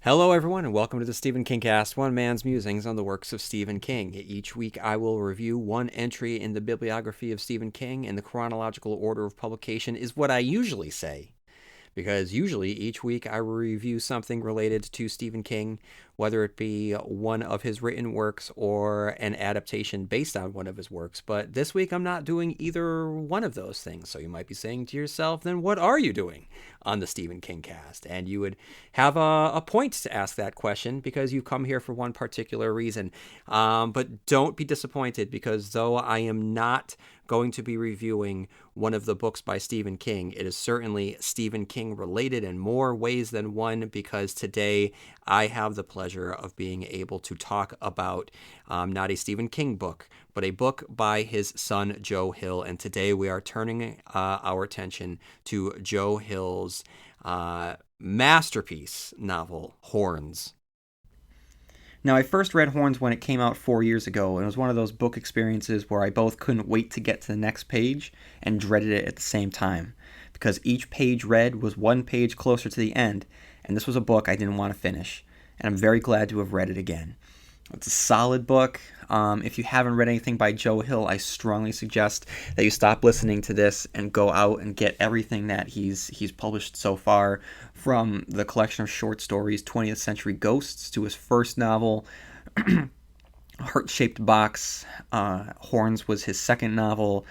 Hello, everyone, and welcome to the Stephen Kingcast, one man's musings on the works of Stephen King. Each week, I will review one entry in the bibliography of Stephen King, and the chronological order of publication is what I usually say, because usually each week I will review something related to Stephen King, whether it be one of his written works or an adaptation based on one of his works. But this week I'm not doing either one of those things. So you might be saying to yourself, then what are you doing on the Stephen King cast? And you would have a point to ask that question because you've come here for one particular reason. But don't be disappointed, because though I am not going to be reviewing one of the books by Stephen King, it is certainly Stephen King related in more ways than one, because today I have the pleasure of being able to talk about not a Stephen King book, but a book by his son Joe Hill. And today we are turning our attention to Joe Hill's masterpiece novel, Horns. Now, I first read Horns when it came out 4 years ago, and it was one of those book experiences where I both couldn't wait to get to the next page and dreaded it at the same time, because each page read was one page closer to the end, and this was a book I didn't want to finish, and I'm very glad to have read it again. It's a solid book. If you haven't read anything by Joe Hill, I strongly suggest that you stop listening to this and go out and get everything that he's published so far, from the collection of short stories 20th Century Ghosts to his first novel, Heart-Shaped Box. Horns was his second novel.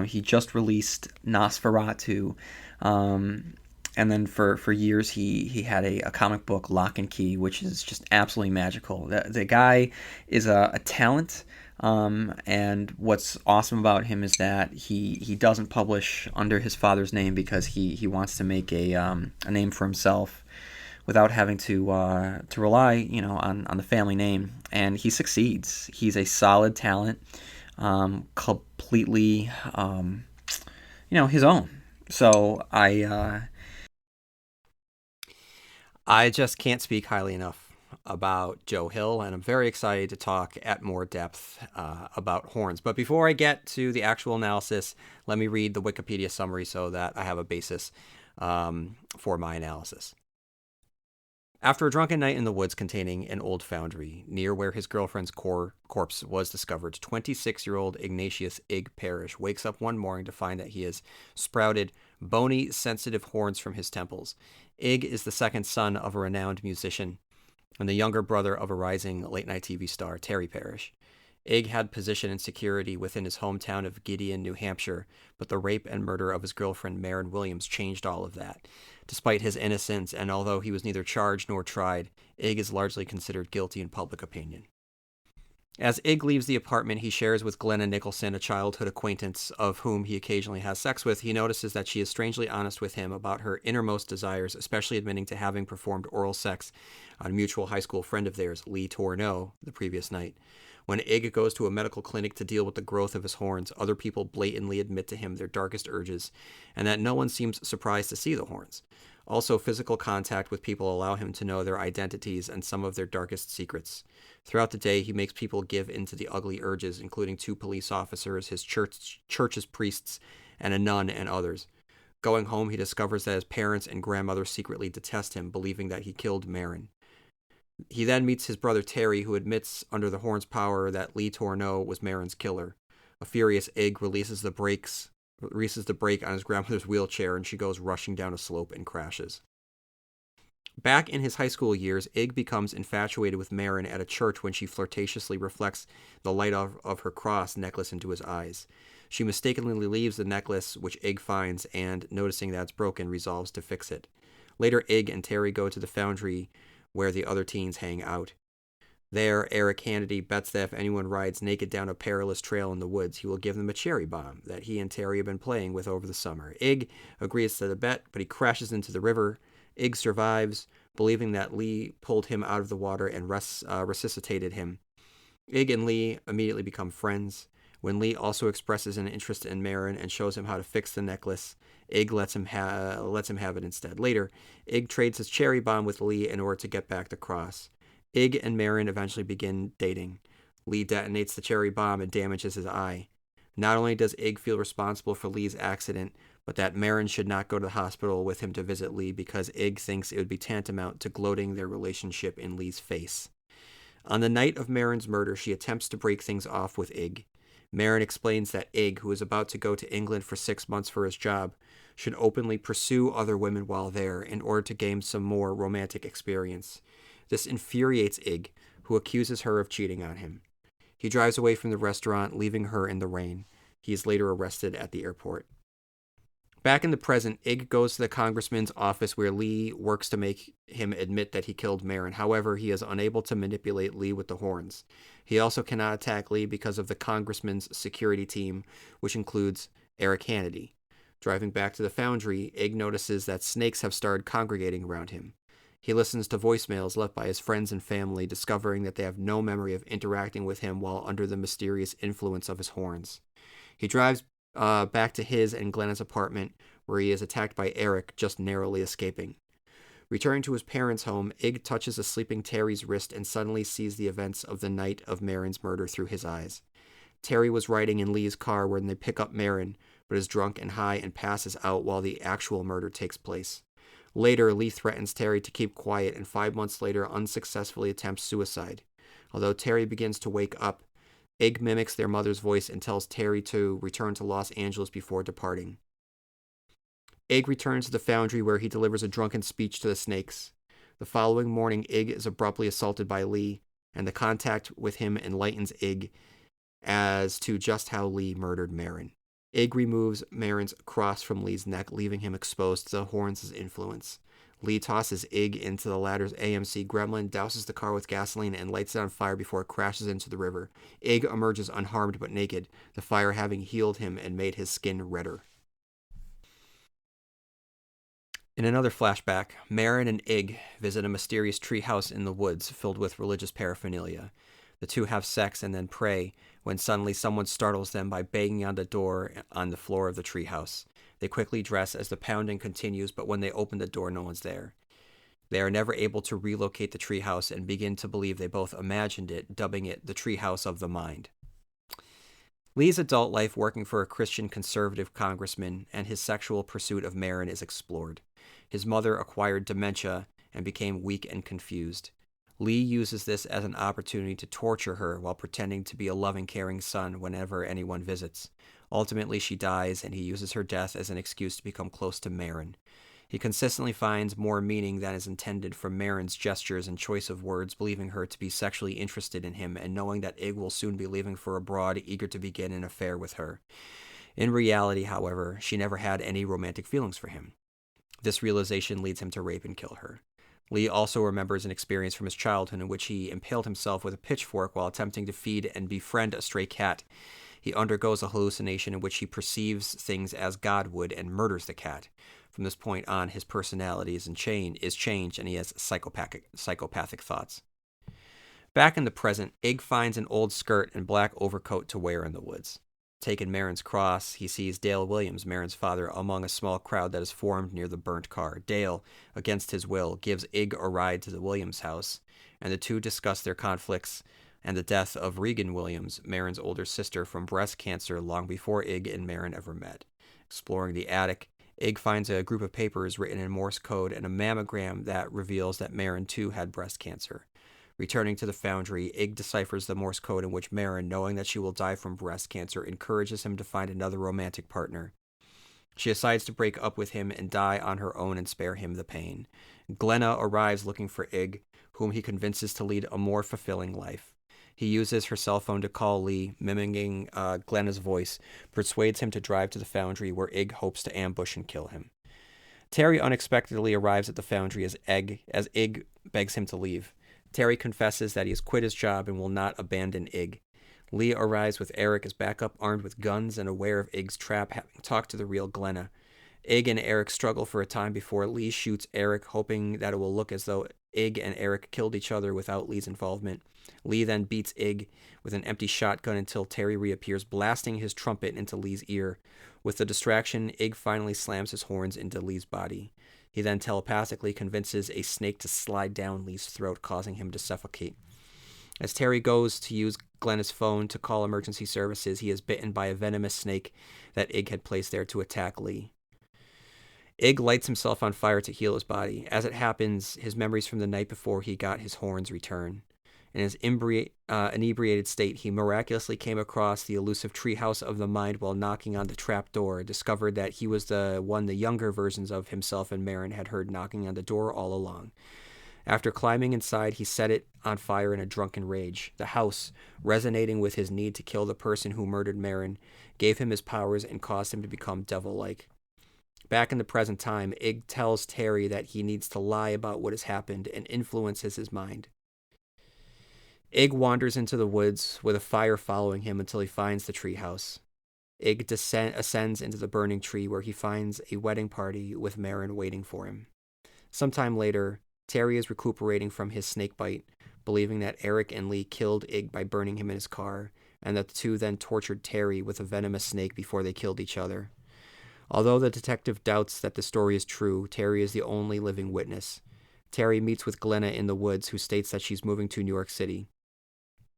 He just released Nosferatu. And then for years, he had a comic book, Lock and Key, which is just absolutely magical. The guy is a talent, and what's awesome about him is that he doesn't publish under his father's name, because he wants to make a name for himself without having to rely, on the family name. And he succeeds. He's a solid talent, completely, his own. So I just can't speak highly enough about Joe Hill, and I'm very excited to talk at more depth about Horns. But before I get to the actual analysis, let me read the Wikipedia summary so that I have a basis for my analysis. After a drunken night in the woods containing an old foundry, near where his girlfriend's corpse was discovered, 26-year-old Ignatius Ig Parrish wakes up one morning to find that he has sprouted bony, sensitive horns from his temples. Ig is the second son of a renowned musician and the younger brother of a rising late-night TV star, Terry Parrish. Ig had position and security within his hometown of Gideon, New Hampshire, but the rape and murder of his girlfriend, Maren Williams, changed all of that. Despite his innocence, and although he was neither charged nor tried, Ig is largely considered guilty in public opinion. As Ig leaves the apartment he shares with Glenna Nicholson, a childhood acquaintance of whom he occasionally has sex with, he notices that she is strangely honest with him about her innermost desires, especially admitting to having performed oral sex on a mutual high school friend of theirs, Lee Tourneau, the previous night. When Ig goes to a medical clinic to deal with the growth of his horns, other people blatantly admit to him their darkest urges, and that no one seems surprised to see the horns. Also, physical contact with people allow him to know their identities and some of their darkest secrets. Throughout the day, he makes people give in to the ugly urges, including 2 police officers, his church's priests, and a nun, and others. Going home, he discovers that his parents and grandmother secretly detest him, believing that he killed Maren. He then meets his brother Terry, who admits under the horn's power that Lee Tourneau was Maren's killer. A furious Ig releases the brake on his grandmother's wheelchair, and she goes rushing down a slope and crashes. Back in his high school years, Ig becomes infatuated with Maren at a church when she flirtatiously reflects the light of her cross necklace into his eyes. She mistakenly leaves the necklace, which Ig finds, and, noticing that it's broken, resolves to fix it. Later, Ig and Terry go to the foundry where the other teens hang out. There, Eric Hannity bets that if anyone rides naked down a perilous trail in the woods, he will give them a cherry bomb that he and Terry have been playing with over the summer. Ig agrees to the bet, but he crashes into the river. Ig survives, believing that Lee pulled him out of the water and resuscitated him. Ig and Lee immediately become friends. When Lee also expresses an interest in Maren and shows him how to fix the necklace, Ig lets him have it instead. Later, Ig trades his cherry bomb with Lee in order to get back the cross. Ig and Maren eventually begin dating. Lee detonates the cherry bomb and damages his eye. Not only does Ig feel responsible for Lee's accident, but that Marin should not go to the hospital with him to visit Lee because Ig thinks it would be tantamount to gloating their relationship in Lee's face. On the night of Marin's murder, she attempts to break things off with Ig. Marin explains that Ig, who is about to go to England for 6 months for his job, should openly pursue other women while there in order to gain some more romantic experience. This infuriates Ig, who accuses her of cheating on him. He drives away from the restaurant, leaving her in the rain. He is later arrested at the airport. Back in the present, Ig goes to the congressman's office where Lee works to make him admit that he killed Marin. However, he is unable to manipulate Lee with the horns. He also cannot attack Lee because of the congressman's security team, which includes Eric Hannity. Driving back to the foundry, Ig notices that snakes have started congregating around him. He listens to voicemails left by his friends and family, discovering that they have no memory of interacting with him while under the mysterious influence of his horns. He drives back to his and Glenna's apartment, where he is attacked by Eric, just narrowly escaping. Returning to his parents' home, Ig touches a sleeping Terry's wrist and suddenly sees the events of the night of Marin's murder through his eyes. Terry was riding in Lee's car when they pick up Marin, but is drunk and high and passes out while the actual murder takes place. Later, Lee threatens Terry to keep quiet and 5 months later unsuccessfully attempts suicide. Although Terry begins to wake up, Ig mimics their mother's voice and tells Terry to return to Los Angeles before departing. Ig returns to the foundry where he delivers a drunken speech to the snakes. The following morning, Ig is abruptly assaulted by Lee, and the contact with him enlightens Ig as to just how Lee murdered Marin. Ig removes Marin's cross from Lee's neck, leaving him exposed to the horns' influence. Lee tosses Ig into the latter's AMC Gremlin, douses the car with gasoline, and lights it on fire before it crashes into the river. Ig emerges unharmed but naked, the fire having healed him and made his skin redder. In another flashback, Marin and Ig visit a mysterious treehouse in the woods filled with religious paraphernalia. The two have sex and then pray, when suddenly someone startles them by banging on the door on the floor of the treehouse. They quickly dress as the pounding continues, but when they open the door, no one's there. They are never able to relocate the treehouse and begin to believe they both imagined it, dubbing it the treehouse of the mind. Lee's adult life working for a Christian conservative congressman and his sexual pursuit of Marin is explored. His mother acquired dementia and became weak and confused. Lee uses this as an opportunity to torture her while pretending to be a loving, caring son whenever anyone visits. Ultimately, she dies, and he uses her death as an excuse to become close to Marin. He consistently finds more meaning than is intended from Marin's gestures and choice of words, believing her to be sexually interested in him and knowing that Ig will soon be leaving for abroad, eager to begin an affair with her. In reality, however, she never had any romantic feelings for him. This realization leads him to rape and kill her. Lee also remembers an experience from his childhood in which he impaled himself with a pitchfork while attempting to feed and befriend a stray cat. He undergoes a hallucination in which he perceives things as God would and murders the cat. From this point on, his personality is changed and he has psychopathic thoughts. Back in the present, Ig finds an old skirt and black overcoat to wear in the woods. Taking Marin's cross, he sees Dale Williams, Marin's father, among a small crowd that is formed near the burnt car. Dale, against his will, gives Ig a ride to the Williams house, and the two discuss their conflicts and the death of Regan Williams, Marin's older sister, from breast cancer long before Ig and Marin ever met. Exploring the attic, Ig finds a group of papers written in Morse code and a mammogram that reveals that Marin too had breast cancer. Returning to the foundry, Ig deciphers the Morse code in which Marin, knowing that she will die from breast cancer, encourages him to find another romantic partner. She decides to break up with him and die on her own and spare him the pain. Glenna arrives looking for Ig, whom he convinces to lead a more fulfilling life. He uses her cell phone to call Lee, mimicking Glenna's voice, persuades him to drive to the foundry where Ig hopes to ambush and kill him. Terry unexpectedly arrives at the foundry as Ig begs him to leave. Terry confesses that he has quit his job and will not abandon Ig. Lee arrives with Eric as backup, armed with guns and aware of Ig's trap, having talked to the real Glenna. Ig and Eric struggle for a time before Lee shoots Eric, hoping that it will look as though Ig and Eric killed each other without Lee's involvement. Lee then beats Ig with an empty shotgun until Terry reappears, blasting his trumpet into Lee's ear. With the distraction, Ig finally slams his horns into Lee's body. He then telepathically convinces a snake to slide down Lee's throat, causing him to suffocate. As Terry goes to use Glenna's phone to call emergency services, he is bitten by a venomous snake that Ig had placed there to attack Lee. Ig lights himself on fire to heal his body. As it happens, his memories from the night before he got his horns return. In his inebriated state, he miraculously came across the elusive treehouse of the mind while knocking on the trap door, discovered that he was the one the younger versions of himself and Marin had heard knocking on the door all along. After climbing inside, he set it on fire in a drunken rage. The house, resonating with his need to kill the person who murdered Marin, gave him his powers and caused him to become devil-like. Back in the present time, Ig tells Terry that he needs to lie about what has happened and influences his mind. Ig wanders into the woods with a fire following him until he finds the treehouse. Ig ascends into the burning tree where he finds a wedding party with Marin waiting for him. Sometime later, Terry is recuperating from his snake bite, believing that Eric and Lee killed Ig by burning him in his car, and that the two then tortured Terry with a venomous snake before they killed each other. Although the detective doubts that the story is true, Terry is the only living witness. Terry meets with Glenna in the woods, who states that she's moving to New York City.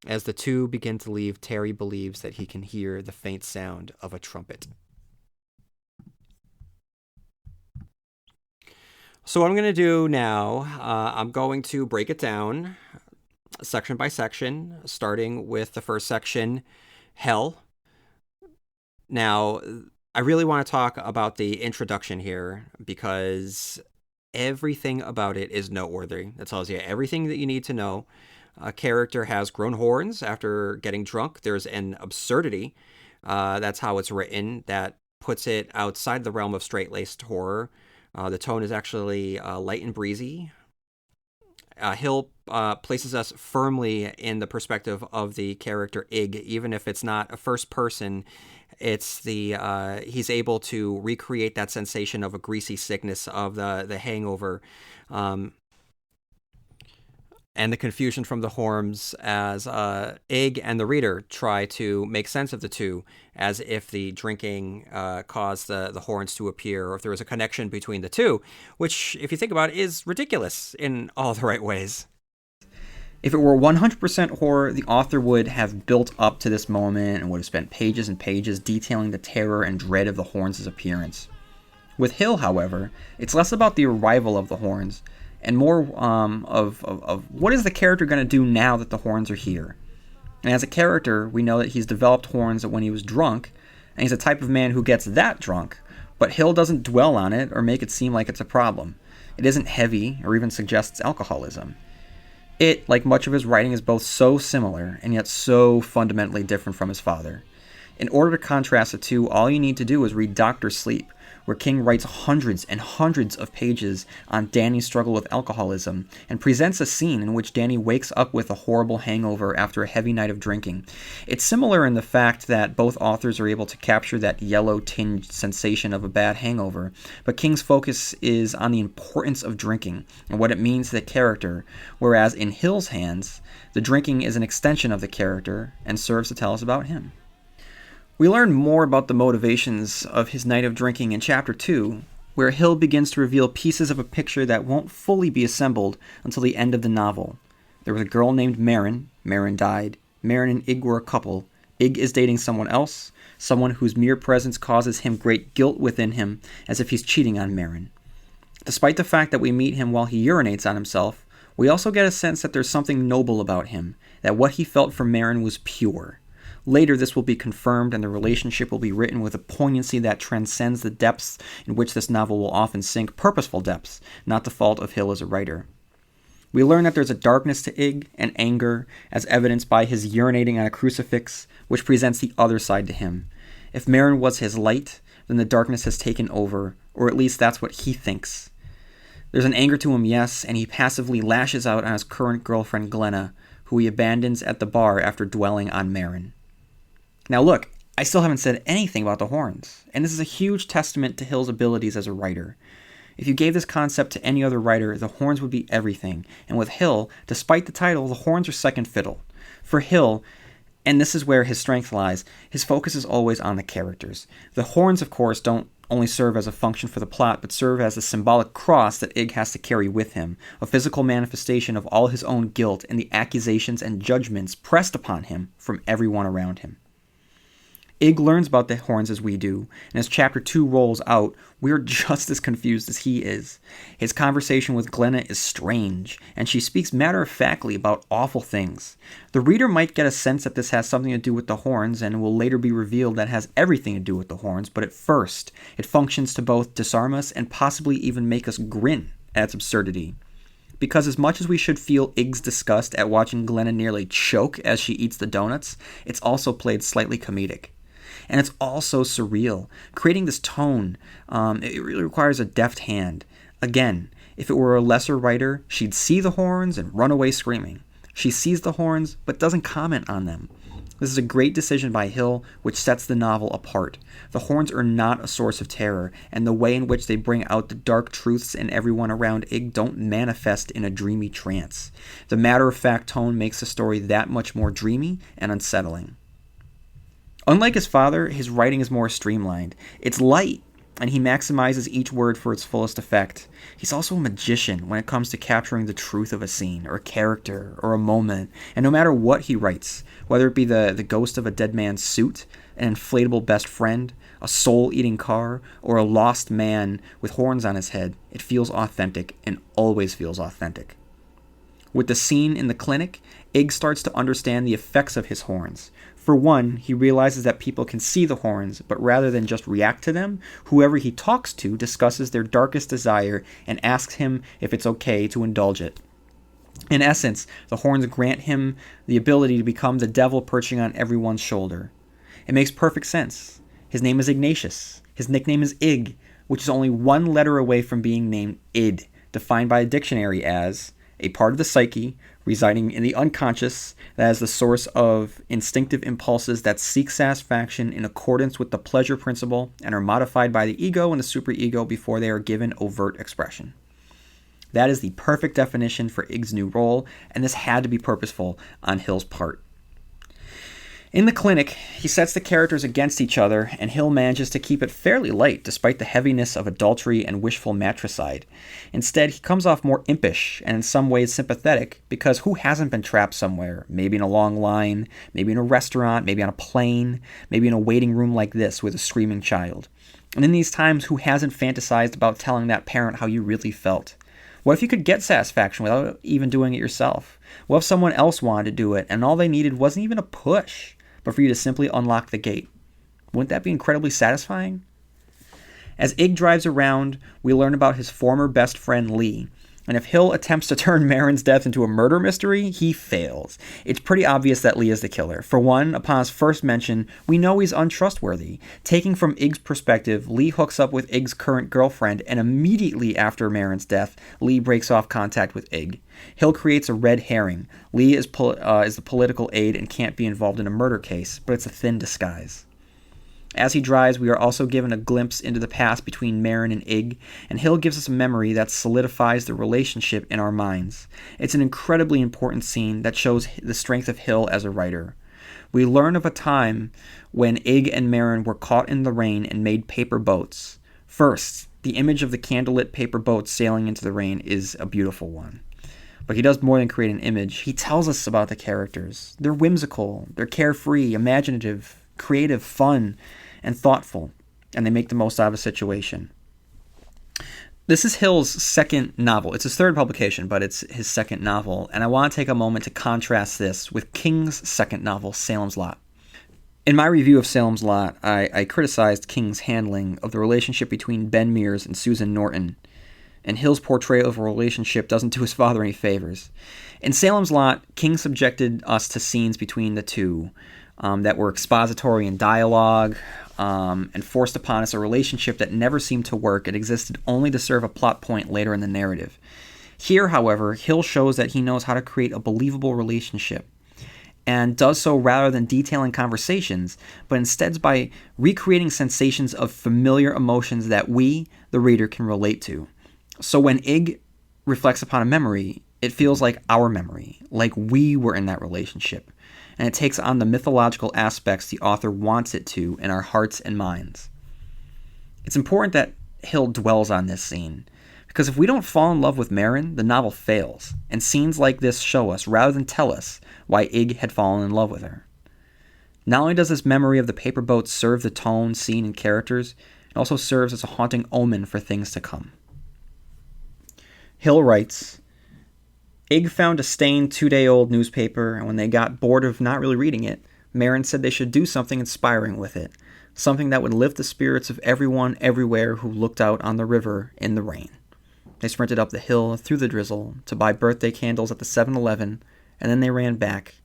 As the two begin to leave, Terry believes that he can hear the faint sound of a trumpet. So what I'm going to do now, I'm going to break it down section by section, starting with the first section, Hell. Now, I really want to talk about the introduction here because everything about it is noteworthy. That tells you everything that you need to know. A character has grown horns after getting drunk. There's an absurdity. That's how it's written. That puts it outside the realm of straight-laced horror. The tone is actually light and breezy. Hill places us firmly in the perspective of the character Ig, even if it's not a first person. It's he's able to recreate that sensation of a greasy sickness, of the hangover, and the confusion from the horns as Ig and the reader try to make sense of the two, as if the drinking caused the horns to appear, or if there was a connection between the two, which, if you think about it, is ridiculous in all the right ways. If it were 100% horror, the author would have built up to this moment and would have spent pages and pages detailing the terror and dread of the horns' appearance. With Hill, however, it's less about the arrival of the horns and more of what is the character going to do now that the horns are here. And as a character, we know that he's developed horns when he was drunk, and he's a type of man who gets that drunk, but Hill doesn't dwell on it or make it seem like it's a problem. It isn't heavy or even suggests alcoholism. It, like much of his writing, is both so similar and yet so fundamentally different from his father. In order to contrast the two, all you need to do is read Dr. Sleep, where King writes hundreds and hundreds of pages on Danny's struggle with alcoholism and presents a scene in which Danny wakes up with a horrible hangover after a heavy night of drinking. It's similar in the fact that both authors are able to capture that yellow-tinged sensation of a bad hangover, but King's focus is on the importance of drinking and what it means to the character, whereas in Hill's hands, the drinking is an extension of the character and serves to tell us about him. We learn more about the motivations of his night of drinking in Chapter 2, where Hill begins to reveal pieces of a picture that won't fully be assembled until the end of the novel. There was a girl named Marin. Marin died. Marin and Ig were a couple. Ig is dating someone else, someone whose mere presence causes him great guilt within him, as if he's cheating on Marin. Despite the fact that we meet him while he urinates on himself, we also get a sense that there's something noble about him, that what he felt for Marin was pure. Later, this will be confirmed, and the relationship will be written with a poignancy that transcends the depths in which this novel will often sink, purposeful depths, not the fault of Hill as a writer. We learn that there's a darkness to Ig and anger, as evidenced by his urinating on a crucifix, which presents the other side to him. If Marin was his light, then the darkness has taken over, or at least that's what he thinks. There's an anger to him, yes, and he passively lashes out on his current girlfriend Glenna, who he abandons at the bar after dwelling on Marin. Now look, I still haven't said anything about the horns, and this is a huge testament to Hill's abilities as a writer. If you gave this concept to any other writer, the horns would be everything, and with Hill, despite the title, the horns are second fiddle. For Hill, and this is where his strength lies, his focus is always on the characters. The horns, of course, don't only serve as a function for the plot, but serve as a symbolic cross that Ig has to carry with him, a physical manifestation of all his own guilt and the accusations and judgments pressed upon him from everyone around him. Ig learns about the horns as we do, and as Chapter 2 rolls out, we're just as confused as he is. His conversation with Glenna is strange, and she speaks matter-of-factly about awful things. The reader might get a sense that this has something to do with the horns, and will later be revealed that it has everything to do with the horns, but at first, it functions to both disarm us and possibly even make us grin at its absurdity. Because as much as we should feel Ig's disgust at watching Glenna nearly choke as she eats the donuts, it's also played slightly comedic. And it's also surreal. Creating this tone, it really requires a deft hand. Again, if it were a lesser writer, she'd see the horns and run away screaming. She sees the horns, but doesn't comment on them. This is a great decision by Hill, which sets the novel apart. The horns are not a source of terror, and the way in which they bring out the dark truths in everyone around Ig don't manifest in a dreamy trance. The matter-of-fact tone makes the story that much more dreamy and unsettling. Unlike his father, his writing is more streamlined. It's light, and he maximizes each word for its fullest effect. He's also a magician when it comes to capturing the truth of a scene, or a character, or a moment, and no matter what he writes, whether it be the ghost of a dead man's suit, an inflatable best friend, a soul-eating car, or a lost man with horns on his head, it feels authentic, and always feels authentic. With the scene in the clinic, Ig starts to understand the effects of his horns. For one, he realizes that people can see the horns, but rather than just react to them, whoever he talks to discusses their darkest desire and asks him if it's okay to indulge it. In essence, the horns grant him the ability to become the devil perching on everyone's shoulder. It makes perfect sense. His name is Ignatius. His nickname is Ig, which is only one letter away from being named Id, defined by a dictionary as a part of the psyche residing in the unconscious that is the source of instinctive impulses that seek satisfaction in accordance with the pleasure principle and are modified by the ego and the superego before they are given overt expression. That is the perfect definition for Ig's new role, and this had to be purposeful on Hill's part. In the clinic, he sets the characters against each other, and Hill manages to keep it fairly light despite the heaviness of adultery and wishful matricide. Instead, he comes off more impish and in some ways sympathetic, because who hasn't been trapped somewhere? Maybe in a long line, maybe in a restaurant, maybe on a plane, maybe in a waiting room like this with a screaming child. And in these times, who hasn't fantasized about telling that parent how you really felt? What if you could get satisfaction without even doing it yourself? What if someone else wanted to do it, and all they needed wasn't even a push, but for you to simply unlock the gate? Wouldn't that be incredibly satisfying? As Ig drives around, we learn about his former best friend Lee, and if Hill attempts to turn Marin's death into a murder mystery, he fails. It's pretty obvious that Lee is the killer. For one, upon his first mention, we know he's untrustworthy. Taking from Ig's perspective, Lee hooks up with Ig's current girlfriend, and immediately after Marin's death, Lee breaks off contact with Ig. Hill creates a red herring. Lee is the political aide and can't be involved in a murder case, but it's a thin disguise. As he drives, we are also given a glimpse into the past between Marin and Ig, and Hill gives us a memory that solidifies the relationship in our minds. It's an incredibly important scene that shows the strength of Hill as a writer. We learn of a time when Ig and Marin were caught in the rain and made paper boats. First, the image of the candlelit paper boats sailing into the rain is a beautiful one. But he does more than create an image. He tells us about the characters. They're whimsical, they're carefree, imaginative, creative, fun, and thoughtful, and they make the most out of a situation. This is Hill's second novel. It's his third publication, but it's his second novel, and I want to take a moment to contrast this with King's second novel, Salem's Lot. In my review of Salem's Lot, I criticized King's handling of the relationship between Ben Mears and Susan Norton, and Hill's portrayal of a relationship doesn't do his father any favors. In Salem's Lot, King subjected us to scenes between the two that were expository in dialogue, and forced upon us a relationship that never seemed to work. It existed only to serve a plot point later in the narrative. Here, however, Hill shows that he knows how to create a believable relationship, and does so rather than detailing conversations, but instead by recreating sensations of familiar emotions that we, the reader, can relate to. So when Ig reflects upon a memory, it feels like our memory, like we were in that relationship, and it takes on the mythological aspects the author wants it to in our hearts and minds. It's important that Hill dwells on this scene, because if we don't fall in love with Marin, the novel fails, and scenes like this show us, rather than tell us, why Ig had fallen in love with her. Not only does this memory of the paper boats serve the tone, scene, and characters, it also serves as a haunting omen for things to come. Hill writes, Ig found a stained 2-day-old newspaper, and when they got bored of not really reading it, Marin said they should do something inspiring with it, something that would lift the spirits of everyone everywhere who looked out on the river in the rain. They sprinted up the hill through the drizzle to buy birthday candles at the 7-Eleven, and then they ran back.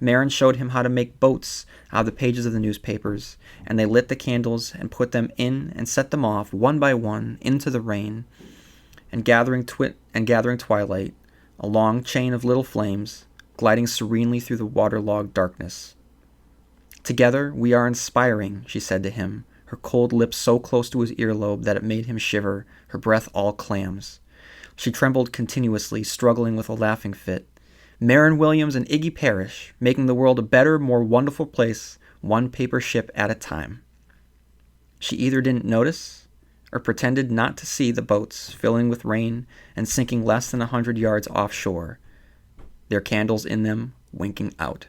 Marin showed him how to make boats out of the pages of the newspapers, and they lit the candles and put them in and set them off one by one into the rain and gathering twilight, a long chain of little flames gliding serenely through the waterlogged darkness. Together we are inspiring, she said to him, her cold lips so close to his earlobe that it made him shiver, her breath all clams. She trembled continuously, struggling with a laughing fit. Marin Williams and Iggy Parrish, making the world a better, more wonderful place, one paper ship at a time. She either didn't notice or pretended not to see the boats filling with rain and sinking less than 100 yards offshore, their candles in them winking out.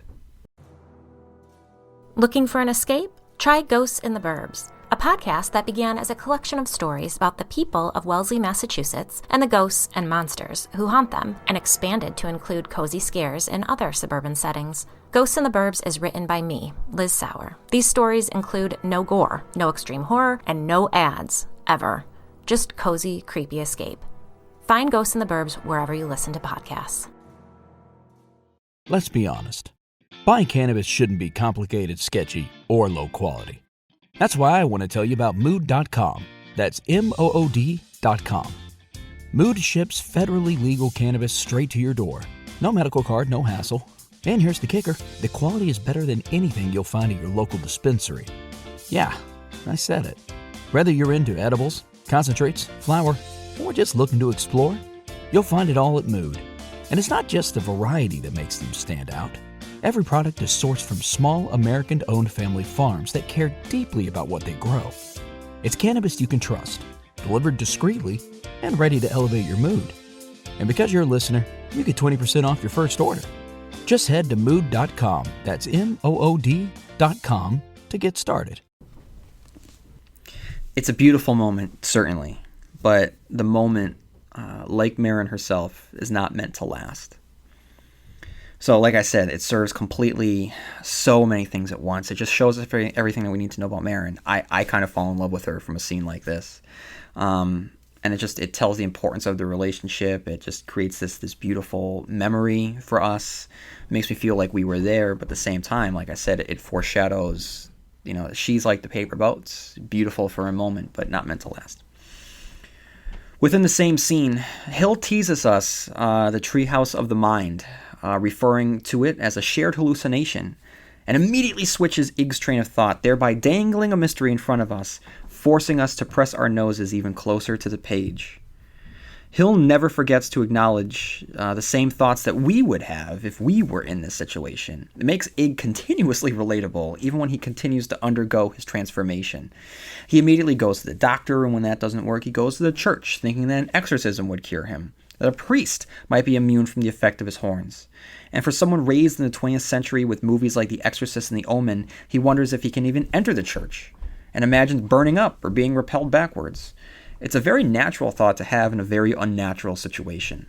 Looking for an escape? Try Ghosts in the Burbs, a podcast that began as a collection of stories about the people of Wellesley, Massachusetts, and the ghosts and monsters who haunt them, and expanded to include cozy scares in other suburban settings. Ghosts in the Burbs is written by me, Liz Sauer. These stories include no gore, no extreme horror, and no ads, ever. Just cozy, creepy escape. Find Ghosts in the Burbs wherever you listen to podcasts. Let's be honest. Buying cannabis shouldn't be complicated, sketchy, or low quality. That's why I want to tell you about Mood.com. That's MOOD.com. Mood ships federally legal cannabis straight to your door. No medical card, no hassle. And here's the kicker. The quality is better than anything you'll find at your local dispensary. Yeah, I said it. Whether you're into edibles, concentrates, flower, or just looking to explore, you'll find it all at Mood. And it's not just the variety that makes them stand out. Every product is sourced from small, American-owned family farms that care deeply about what they grow. It's cannabis you can trust, delivered discreetly, and ready to elevate your mood. And because you're a listener, you get 20% off your first order. Just head to mood.com, that's MOOD.com, to get started. It's a beautiful moment, certainly, but the moment, like Marin herself, is not meant to last. So, like I said, it serves completely so many things at once. It just shows us everything that we need to know about Marin. I kind of fall in love with her from a scene like this. And it tells the importance of the relationship. It just creates this beautiful memory for us. It makes me feel like we were there, but at the same time, like I said, it foreshadows, she's like the paper boats. Beautiful for a moment, but not meant to last. Within the same scene, Hill teases us the treehouse of the mind, referring to it as a shared hallucination, and immediately switches Ig's train of thought, thereby dangling a mystery in front of us, forcing us to press our noses even closer to the page. Hill never forgets to acknowledge the same thoughts that we would have if we were in this situation. It makes Ig continuously relatable, even when he continues to undergo his transformation. He immediately goes to the doctor, and when that doesn't work, he goes to the church, thinking that an exorcism would cure him, that a priest might be immune from the effect of his horns. And for someone raised in the 20th century with movies like The Exorcist and The Omen, he wonders if he can even enter the church, and imagines burning up or being repelled backwards. It's a very natural thought to have in a very unnatural situation.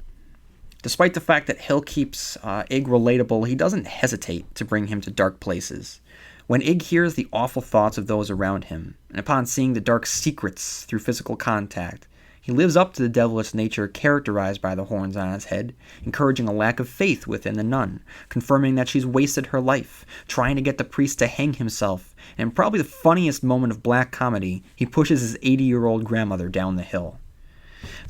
Despite the fact that Hill keeps Ig relatable, he doesn't hesitate to bring him to dark places. When Ig hears the awful thoughts of those around him, and upon seeing the dark secrets through physical contact, he lives up to the devilish nature characterized by the horns on his head, encouraging a lack of faith within the nun, confirming that she's wasted her life, trying to get the priest to hang himself, and probably the funniest moment of black comedy, he pushes his 80-year-old grandmother down the hill.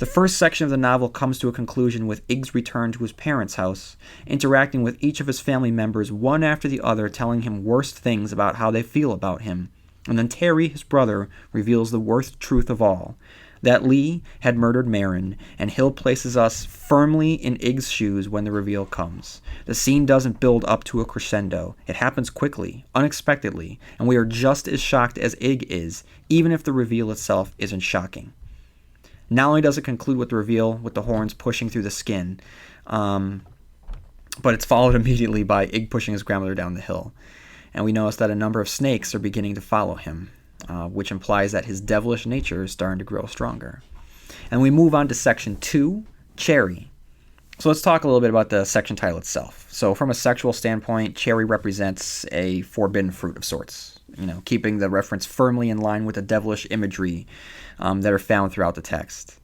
The first section of the novel comes to a conclusion with Ig's return to his parents' house, interacting with each of his family members one after the other, telling him worst things about how they feel about him. And then Terry, his brother, reveals the worst truth of all, that Lee had murdered Marin, and Hill places us firmly in Ig's shoes when the reveal comes. The scene doesn't build up to a crescendo. It happens quickly, unexpectedly, and we are just as shocked as Ig is, even if the reveal itself isn't shocking. Not only does it conclude with the reveal with the horns pushing through the skin, but it's followed immediately by Ig pushing his grandmother down the hill. and we notice that a number of snakes are beginning to follow him, which implies that his devilish nature is starting to grow stronger. And we move on to section 2, Cherry. So let's talk a little bit about the section title itself. So from a sexual standpoint, cherry represents a forbidden fruit of sorts, keeping the reference firmly in line with the devilish imagery that are found throughout the text.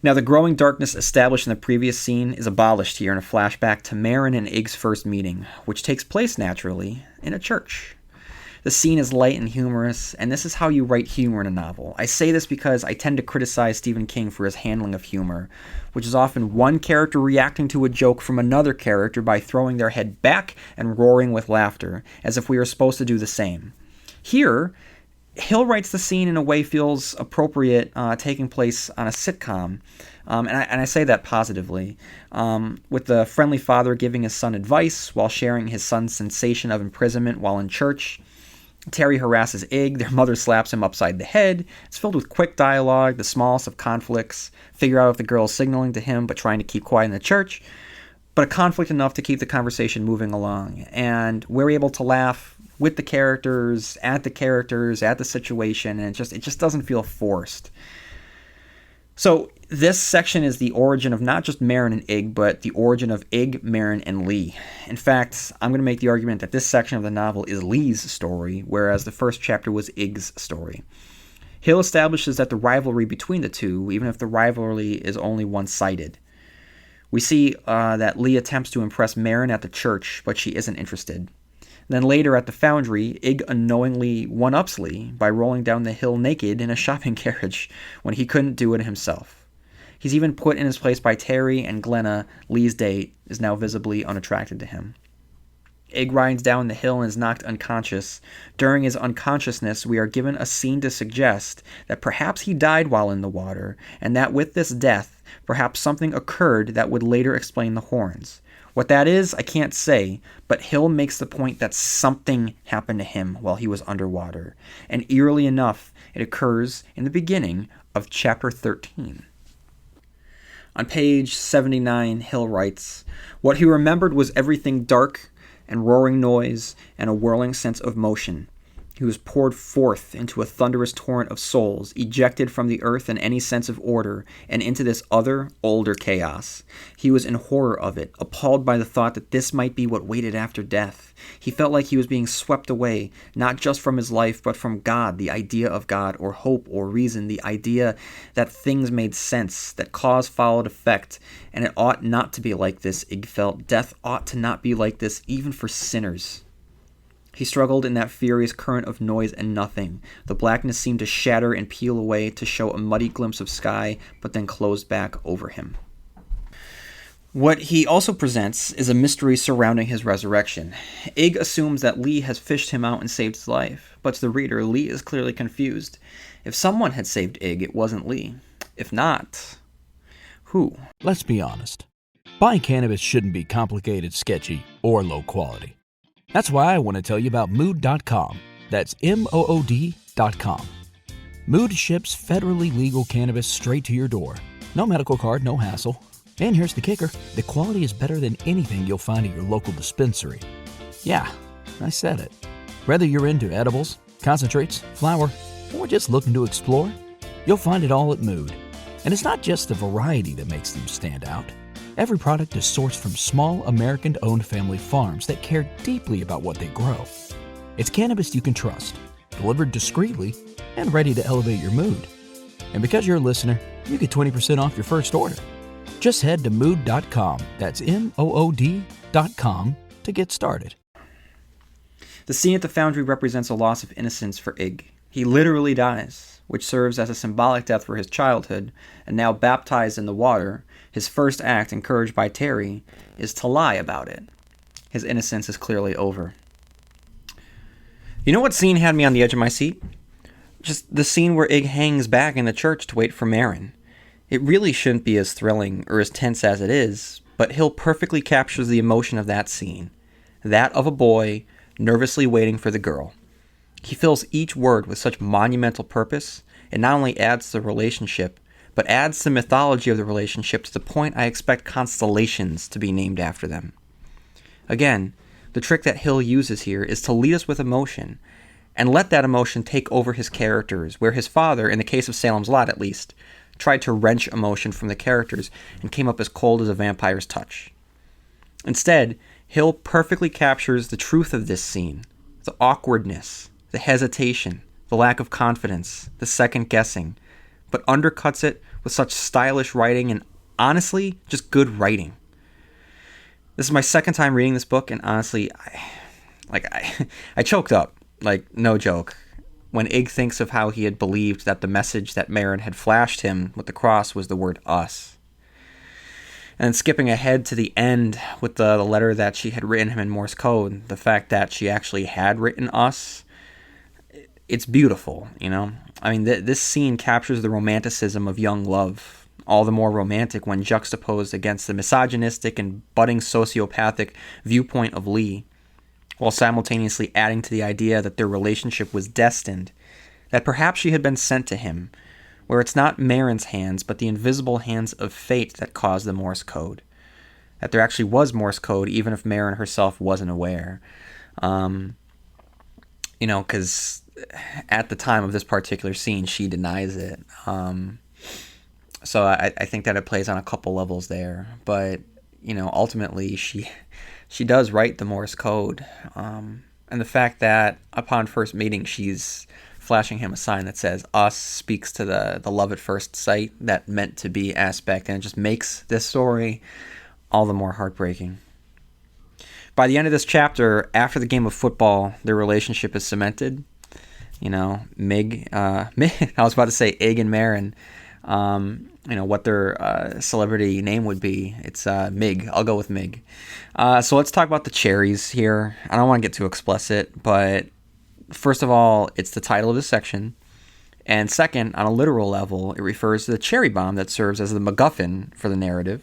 Now, the growing darkness established in the previous scene is abolished here in a flashback to Marin and Ig's first meeting, which takes place naturally in a church. The scene is light and humorous, and this is how you write humor in a novel. I say this because I tend to criticize Stephen King for his handling of humor, which is often one character reacting to a joke from another character by throwing their head back and roaring with laughter, as if we were supposed to do the same. Here, Hill writes the scene in a way feels appropriate, taking place on a sitcom, and I say that positively, with the friendly father giving his son advice while sharing his son's sensation of imprisonment while in church. Terry harasses Ig, their mother slaps him upside the head. It's filled with quick dialogue, the smallest of conflicts, figure out if the girl is signaling to him but trying to keep quiet in the church, but a conflict enough to keep the conversation moving along. And we're able to laugh with the characters, at the situation, and it just doesn't feel forced. So this section is the origin of not just Marin and Ig, but the origin of Ig, Marin, and Lee. In fact, I'm going to make the argument that this section of the novel is Lee's story, whereas the first chapter was Ig's story. Hill establishes that the rivalry between the two, even if the rivalry is only one-sided. We see that Lee attempts to impress Marin at the church, but she isn't interested. Then later at the foundry, Ig unknowingly one-ups Lee by rolling down the hill naked in a shopping carriage when he couldn't do it himself. He's even put in his place by Terry, and Glenna, Lee's date, is now visibly unattracted to him. Ig rides down the hill and is knocked unconscious. During his unconsciousness, we are given a scene to suggest that perhaps he died while in the water, and that with this death, perhaps something occurred that would later explain the horns. What that is, I can't say, but Hill makes the point that something happened to him while he was underwater, and eerily enough, it occurs in the beginning of chapter 13. On page 79, Hill writes, "What he remembered was everything dark and roaring noise and a whirling sense of motion. He was poured forth into a thunderous torrent of souls, ejected from the earth and any sense of order, and into this other, older chaos. He was in horror of it, appalled by the thought that this might be what waited after death. He felt like he was being swept away, not just from his life, but from God, the idea of God, or hope, or reason, the idea that things made sense, that cause followed effect, and it ought not to be like this, Ig felt. Death ought to not be like this, even for sinners." He struggled in that furious current of noise and nothing. The blackness seemed to shatter and peel away to show a muddy glimpse of sky, but then closed back over him. What he also presents is a mystery surrounding his resurrection. Ig assumes that Lee has fished him out and saved his life, but to the reader, Lee is clearly confused. If someone had saved Ig, it wasn't Lee. If not, who? Let's be honest. Buying cannabis shouldn't be complicated, sketchy, or low quality. That's why I want to tell you about Mood.com. That's MOOD.com. Mood ships federally legal cannabis straight to your door. No medical card, no hassle. And here's the kicker. The quality is better than anything you'll find at your local dispensary. Yeah, I said it. Whether you're into edibles, concentrates, flower, or just looking to explore, you'll find it all at Mood. And it's not just the variety that makes them stand out. Every product is sourced from small, American-owned family farms that care deeply about what they grow. It's cannabis you can trust, delivered discreetly, and ready to elevate your mood. And because you're a listener, you get 20% off your first order. Just head to mood.com, that's MOOD.com, to get started. The scene at the foundry represents a loss of innocence for Ig. He literally dies, which serves as a symbolic death for his childhood, and now baptized in the water, his first act, encouraged by Terry, is to lie about it. His innocence is clearly over. You know what scene had me on the edge of my seat? Just the scene where Ig hangs back in the church to wait for Marin. It really shouldn't be as thrilling or as tense as it is, but Hill perfectly captures the emotion of that scene. That of a boy nervously waiting for the girl. He fills each word with such monumental purpose, it not only adds to the relationship, but adds the mythology of the relationship to the point I expect constellations to be named after them. Again, The trick that Hill uses here is to lead us with emotion and let that emotion take over his characters, where his father, in the case of Salem's Lot at least, tried to wrench emotion from the characters and came up as cold as a vampire's touch. Instead, Hill perfectly captures the truth of this scene, the awkwardness, the hesitation, the lack of confidence, the second guessing, but undercuts it with such stylish writing and honestly, just good writing. This is my second time reading this book, and honestly, I choked up, like, no joke, when Ig thinks of how he had believed that the message that Maren had flashed him with the cross was the word us. And skipping ahead to the end with the letter that she had written him in Morse code, the fact that she actually had written us, it's beautiful, you know? I mean, this scene captures the romanticism of young love, all the more romantic when juxtaposed against the misogynistic and budding sociopathic viewpoint of Lee, while simultaneously adding to the idea that their relationship was destined, that perhaps she had been sent to him, where it's not Maren's hands, but the invisible hands of fate that caused the Morse code. That there actually was Morse code, even if Maren herself wasn't aware. Because at the time of this particular scene, she denies it. So I think that it plays on a couple levels there. But, ultimately, she does write the Morse code. And the fact that upon first meeting, she's flashing him a sign that says us speaks to the love at first sight, that meant to be aspect, and it just makes this story all the more heartbreaking. By the end of this chapter, after the game of football, their relationship is cemented. Mig, I was about to say Ig and Maren, what their celebrity name would be. It's Mig. I'll go with Mig. So let's talk about the cherries here. I don't want to get too explicit, but first of all, it's the title of this section. And second, on a literal level, it refers to the cherry bomb that serves as the MacGuffin for the narrative.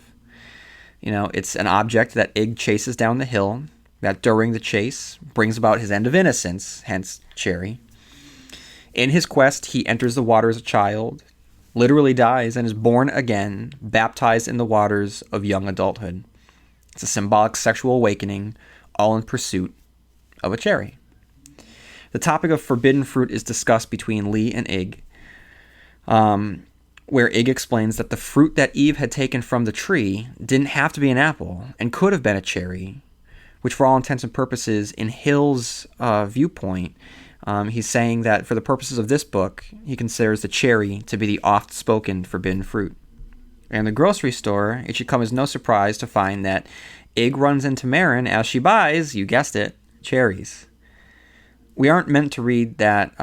It's an object that Ig chases down the hill that during the chase brings about his end of innocence, hence cherry. In his quest, he enters the water as a child, literally dies, and is born again, baptized in the waters of young adulthood. It's a symbolic sexual awakening, all in pursuit of a cherry. The topic of forbidden fruit is discussed between Lee and Ig, where Ig explains that the fruit that Eve had taken from the tree didn't have to be an apple and could have been a cherry, which for all intents and purposes, in Hill's viewpoint, he's saying that for the purposes of this book, he considers the cherry to be the oft-spoken forbidden fruit. In the grocery store, it should come as no surprise to find that Ig runs into Maren as she buys, you guessed it, cherries. We aren't meant to read that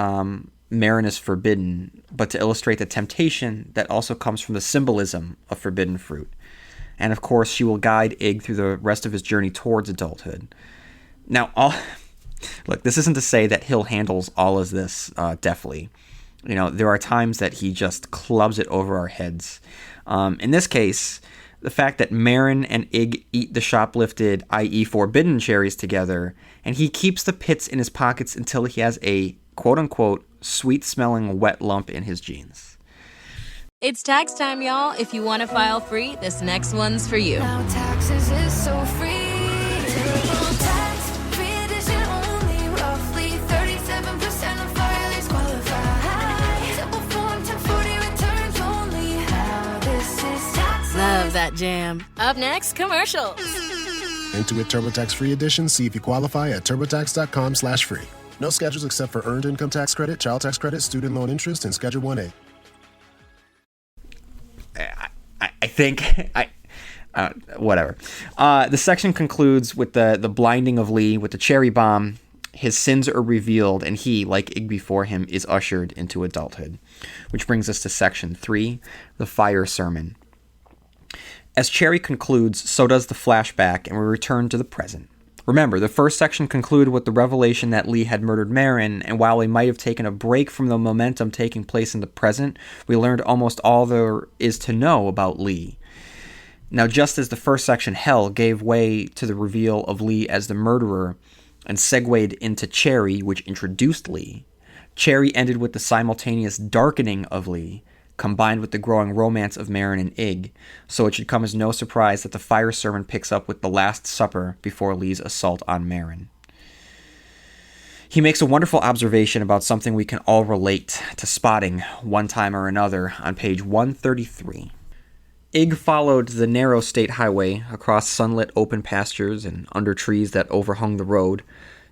Maren is forbidden, but to illustrate the temptation that also comes from the symbolism of forbidden fruit. And of course, she will guide Ig through the rest of his journey towards adulthood. Now, look, this isn't to say that Hill handles all of this deftly. There are times that he just clubs it over our heads. In this case, the fact that Maren and Ig eat the shoplifted, i.e. forbidden cherries together, and he keeps the pits in his pockets until he has a quote-unquote sweet-smelling wet lump in his jeans. It's tax time, y'all. If you want to file free, this next one's for you. Now taxes is so free. Tax-free edition only. Roughly 37% of filers qualify. Simple form 1040 returns only. How this is taxes. Love that jam. Up next, commercials. Intuit TurboTax Free Edition. See if you qualify at turbotax.com/free. No schedules except for earned income tax credit, child tax credit, student loan interest, and Schedule 1A. I think whatever. The section concludes with the blinding of Lee with the cherry bomb. His sins are revealed, and he, like Ig before him, is ushered into adulthood. Which brings us to section 3, the fire sermon. As Cherry concludes, so does the flashback, and we return to the present. Remember, the first section concluded with the revelation that Lee had murdered Maren, and while we might have taken a break from the momentum taking place in the present, we learned almost all there is to know about Lee. Now, just as the first section, Hell, gave way to the reveal of Lee as the murderer and segued into Cherry, which introduced Lee, Cherry ended with the simultaneous darkening of Lee, combined with the growing romance of Marin and Ig, so it should come as no surprise that the fire sermon picks up with the Last Supper before Lee's assault on Marin. He makes a wonderful observation about something we can all relate to spotting one time or another on page 133. Ig followed the narrow state highway across sunlit open pastures and under trees that overhung the road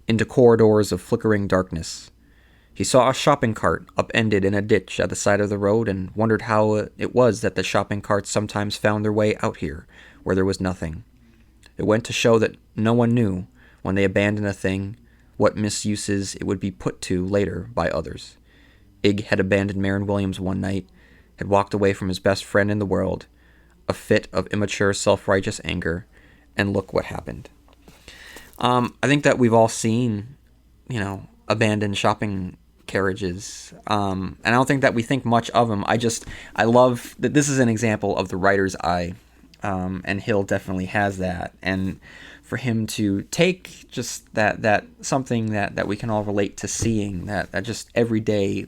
into corridors of flickering darkness. He saw a shopping cart upended in a ditch at the side of the road and wondered how it was that the shopping carts sometimes found their way out here where there was nothing. It went to show that no one knew, when they abandoned a thing, what misuses it would be put to later by others. Ig had abandoned Marin Williams one night, had walked away from his best friend in the world, a fit of immature self-righteous anger, and look what happened. I think that we've all seen, abandoned shopping carriages, and I don't think that we think much of them. I love that this is an example of the writer's eye, and Hill definitely has that, and for him to take just that something that we can all relate to seeing, that just everyday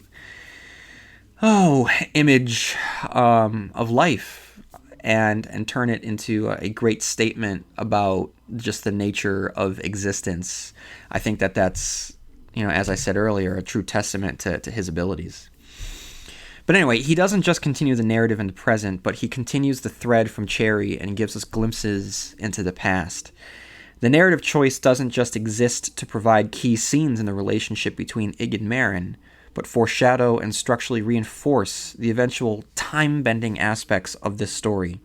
image of life, and turn it into a great statement about just the nature of existence. I think that's, as I said earlier, a true testament to his abilities. But anyway, he doesn't just continue the narrative in the present, but he continues the thread from Cherry and gives us glimpses into the past. The narrative choice doesn't just exist to provide key scenes in the relationship between Ig and Marin, but foreshadow and structurally reinforce the eventual time-bending aspects of this story.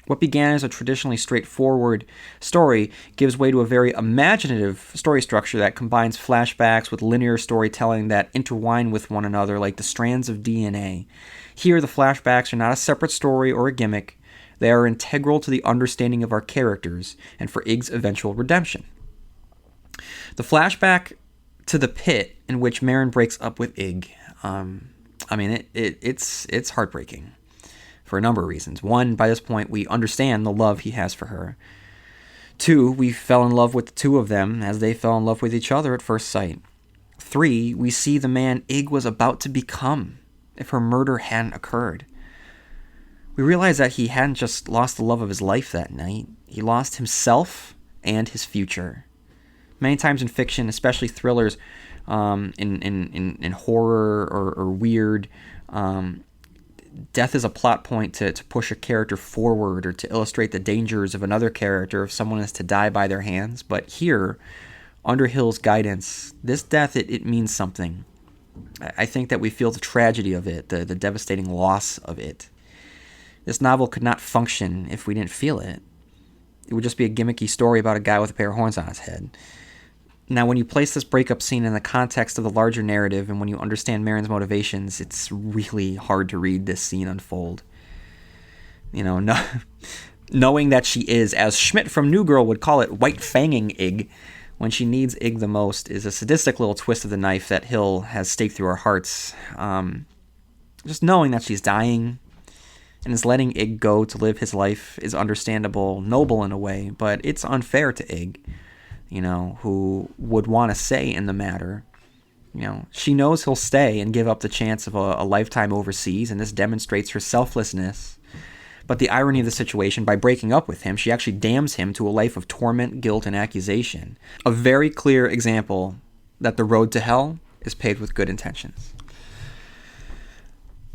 What began as a traditionally straightforward story gives way to a very imaginative story structure that combines flashbacks with linear storytelling that intertwine with one another like the strands of DNA. Here, the flashbacks are not a separate story or a gimmick. They are integral to the understanding of our characters and for Ig's eventual redemption. The flashback to the pit in which Marin breaks up with Ig, it's heartbreaking for a number of reasons. One, by this point, we understand the love he has for her. Two, we fell in love with the two of them as they fell in love with each other at first sight. Three, we see the man Ig was about to become if her murder hadn't occurred. We realize that he hadn't just lost the love of his life that night. He lost himself and his future. Many times in fiction, especially thrillers, in horror or weird, death is a plot point to push a character forward or to illustrate the dangers of another character if someone is to die by their hands. But here, under Hill's guidance, this death, it means something. I think that we feel the tragedy of it, the devastating loss of it. This novel could not function if we didn't feel it. It would just be a gimmicky story about a guy with a pair of horns on his head. Now, when you place this breakup scene in the context of the larger narrative and when you understand Marin's motivations, it's really hard to read this scene unfold. Knowing that she is, as Schmidt from New Girl would call it, white-fanging Ig when she needs Ig the most is a sadistic little twist of the knife that Hill has staked through our hearts. Just knowing that she's dying and is letting Ig go to live his life is understandable, noble in a way, but it's unfair to Ig, who would want a say in the matter. She knows he'll stay and give up the chance of a lifetime overseas, and this demonstrates her selflessness. But the irony of the situation, by breaking up with him, she actually damns him to a life of torment, guilt, and accusation. A very clear example that the road to hell is paved with good intentions.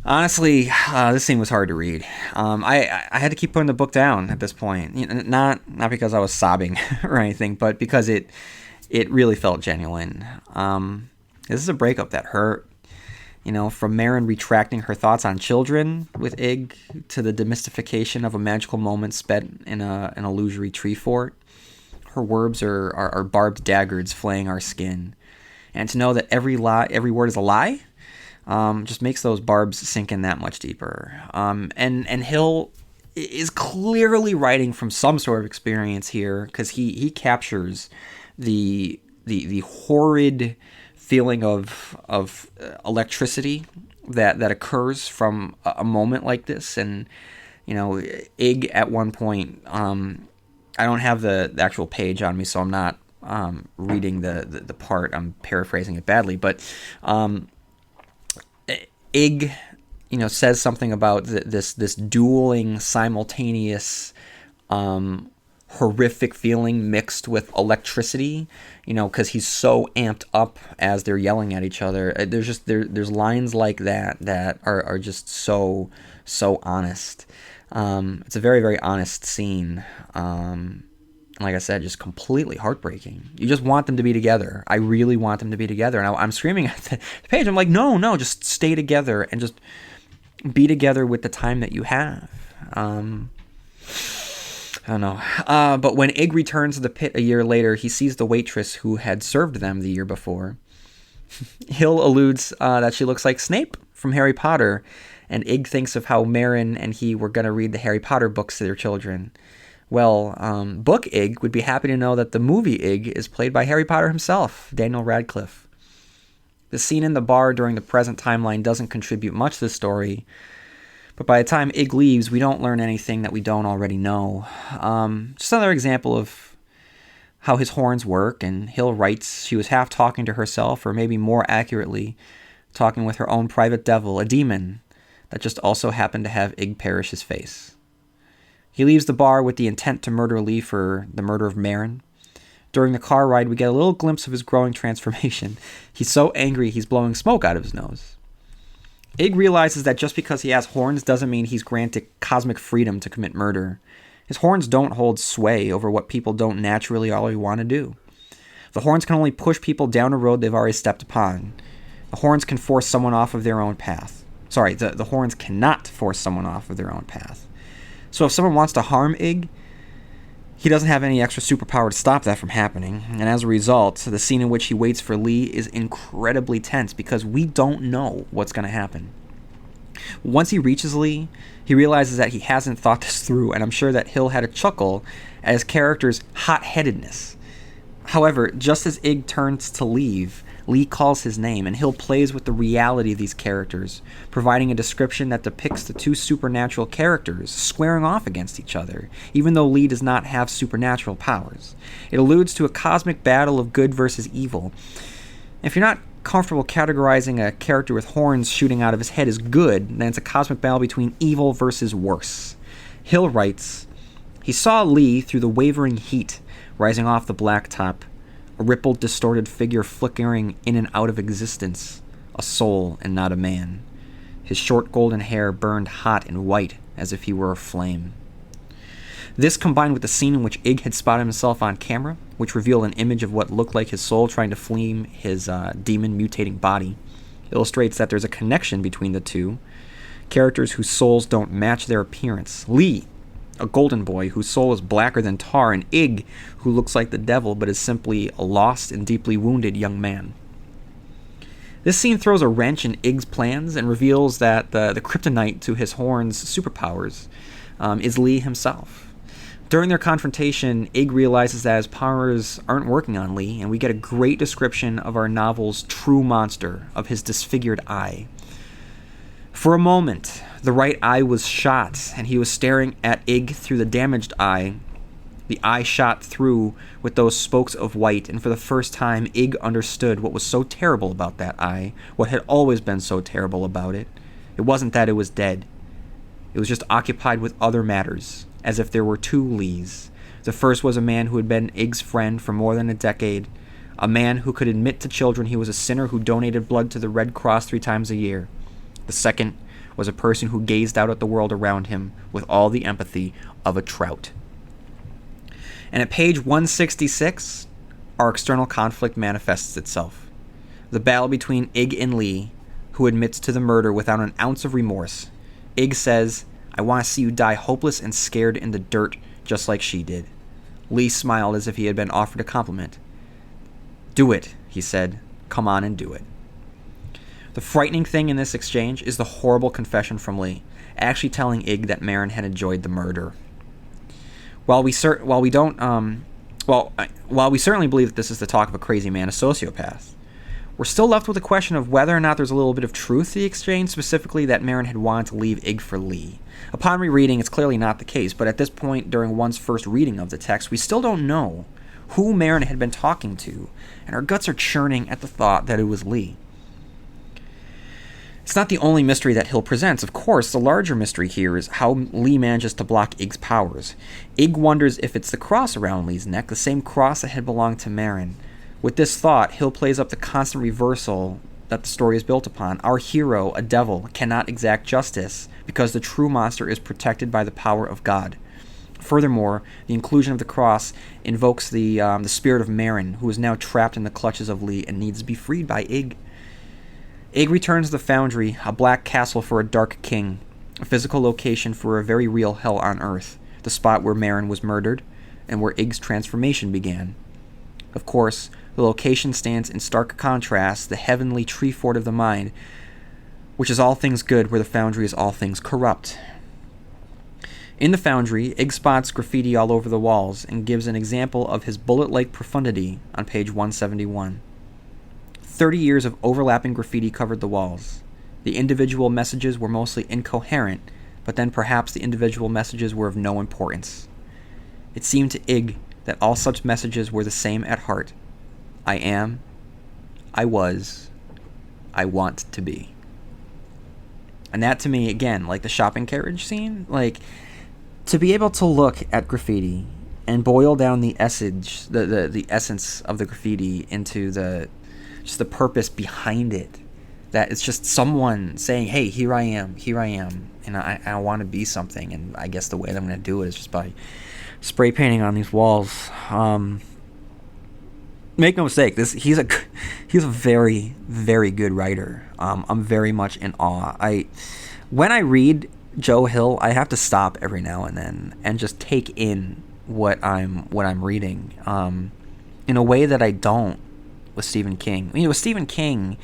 Honestly, this scene was hard to read. I had to keep putting the book down at this point. Not because I was sobbing or anything, but because it really felt genuine. This is a breakup that hurt. From Marin retracting her thoughts on children with Ig to the demystification of a magical moment spent in an illusory tree fort. Her words are barbed daggers flaying our skin. And to know that every word is a lie, just makes those barbs sink in that much deeper. And Hill is clearly writing from some sort of experience here, because he captures the horrid feeling of electricity that occurs from a moment like this. And Ig at one point, I don't have the actual page on me, so I'm not reading the part. I'm paraphrasing it badly, but Ig, says something about this dueling, simultaneous, horrific feeling mixed with electricity, because he's so amped up as they're yelling at each other. There's lines like that are just so honest. It's a very, very honest scene. Like I said, just completely heartbreaking. You just want them to be together. I really want them to be together. And I'm screaming at the page. I'm like, no, just stay together and just be together with the time that you have. I don't know. But when Ig returns to the pit a year later, he sees the waitress who had served them the year before. Hill alludes that she looks like Snape from Harry Potter, and Ig thinks of how Marin and he were going to read the Harry Potter books to their children. Well, Book Ig would be happy to know that the movie Ig is played by Harry Potter himself, Daniel Radcliffe. The scene in the bar during the present timeline doesn't contribute much to the story, but by the time Ig leaves, we don't learn anything that we don't already know. Just another example of how his horns work, and Hill writes she was half talking to herself, or maybe more accurately, talking with her own private devil, a demon, that just also happened to have Ig Parrish's face. He leaves the bar with the intent to murder Lee for the murder of Marin. During the car ride, we get a little glimpse of his growing transformation. He's so angry he's blowing smoke out of his nose. Ig realizes that just because he has horns doesn't mean he's granted cosmic freedom to commit murder. His horns don't hold sway over what people don't naturally already want to do. The horns can only push people down a road they've already stepped upon. The horns can force someone off of their own path. Sorry, the horns cannot force someone off of their own path. So if someone wants to harm Ig, he doesn't have any extra superpower to stop that from happening. And as a result, the scene in which he waits for Lee is incredibly tense because we don't know what's going to happen. Once he reaches Lee, he realizes that he hasn't thought this through, and I'm sure that Hill had a chuckle at his character's hot-headedness. However, just as Ig turns to leave, Lee calls his name, and Hill plays with the reality of these characters, providing a description that depicts the two supernatural characters squaring off against each other, even though Lee does not have supernatural powers. It alludes to a cosmic battle of good versus evil. If you're not comfortable categorizing a character with horns shooting out of his head as good, then it's a cosmic battle between evil versus worse. Hill writes, he saw Lee through the wavering heat rising off the blacktop, a rippled, distorted figure flickering in and out of existence, a soul and not a man. His short golden hair burned hot and white as if he were a flame. This, combined with the scene in which Ig had spotted himself on camera, which revealed an image of what looked like his soul trying to flee his demon mutating body, illustrates that there's a connection between the two. Characters whose souls don't match their appearance. Lee, a golden boy whose soul is blacker than tar, and Ig, who looks like the devil but is simply a lost and deeply wounded young man. This scene throws a wrench in Ig's plans and reveals that the kryptonite to his horn's superpowers is Lee himself. During their confrontation, Ig realizes that his powers aren't working on Lee, and we get a great description of our novel's true monster, of his disfigured eye. For a moment, the right eye was shot, and he was staring at Ig through the damaged eye. The eye shot through with those spokes of white, and for the first time, Ig understood what was so terrible about that eye, what had always been so terrible about it. It wasn't that it was dead. It was just occupied with other matters, as if there were two Lees. The first was a man who had been Ig's friend for more than a decade, a man who could admit to children he was a sinner who donated blood to the Red Cross 3 times a year. The second was a person who gazed out at the world around him with all the empathy of a trout. And at page 166, our external conflict manifests itself. The battle between Ig and Lee, who admits to the murder without an ounce of remorse. Ig says, "I want to see you die hopeless and scared in the dirt, just like she did." Lee smiled as if he had been offered a compliment. "Do it," he said. "Come on and do it." The frightening thing in this exchange is the horrible confession from Lee, actually telling Ig that Marin had enjoyed the murder. While we certainly believe that this is the talk of a crazy man, a sociopath, we're still left with the question of whether or not there's a little bit of truth to the exchange, specifically that Marin had wanted to leave Ig for Lee. Upon rereading, it's clearly not the case, but at this point during one's first reading of the text, we still don't know who Marin had been talking to, and our guts are churning at the thought that it was Lee. It's not the only mystery that Hill presents. Of course, the larger mystery here is how Lee manages to block Ig's powers. Ig wonders if it's the cross around Lee's neck, the same cross that had belonged to Marin. With this thought, Hill plays up the constant reversal that the story is built upon. Our hero, a devil, cannot exact justice because the true monster is protected by the power of God. Furthermore, the inclusion of the cross invokes the spirit of Marin, who is now trapped in the clutches of Lee and needs to be freed by Ig. Ig returns to the Foundry, a black castle for a dark king, a physical location for a very real hell on Earth, the spot where Marin was murdered, and where Ig's transformation began. Of course, the location stands in stark contrast to the heavenly tree fort of the mind, which is all things good where the Foundry is all things corrupt. In the Foundry, Ig spots graffiti all over the walls and gives an example of his bullet-like profundity on page 171. 30 years of overlapping graffiti covered the walls. The individual messages were mostly incoherent, but then perhaps the individual messages were of no importance. It seemed to Ig that all such messages were the same at heart. I am, I was, I want to be. And that to me, again, like the shopping carriage scene, like, to be able to look at graffiti and boil down the essence, the essence of the graffiti into just the purpose behind it, that it's just someone saying, hey, here I am, and I want to be something, and I guess the way that I'm going to do it is just by spray painting on these walls. Make no mistake, he's a very, very good writer. I'm very much in awe. When I read Joe Hill, I have to stop every now and then and just take in what I'm reading, in a way that I don't with Stephen King. I mean, with Stephen King,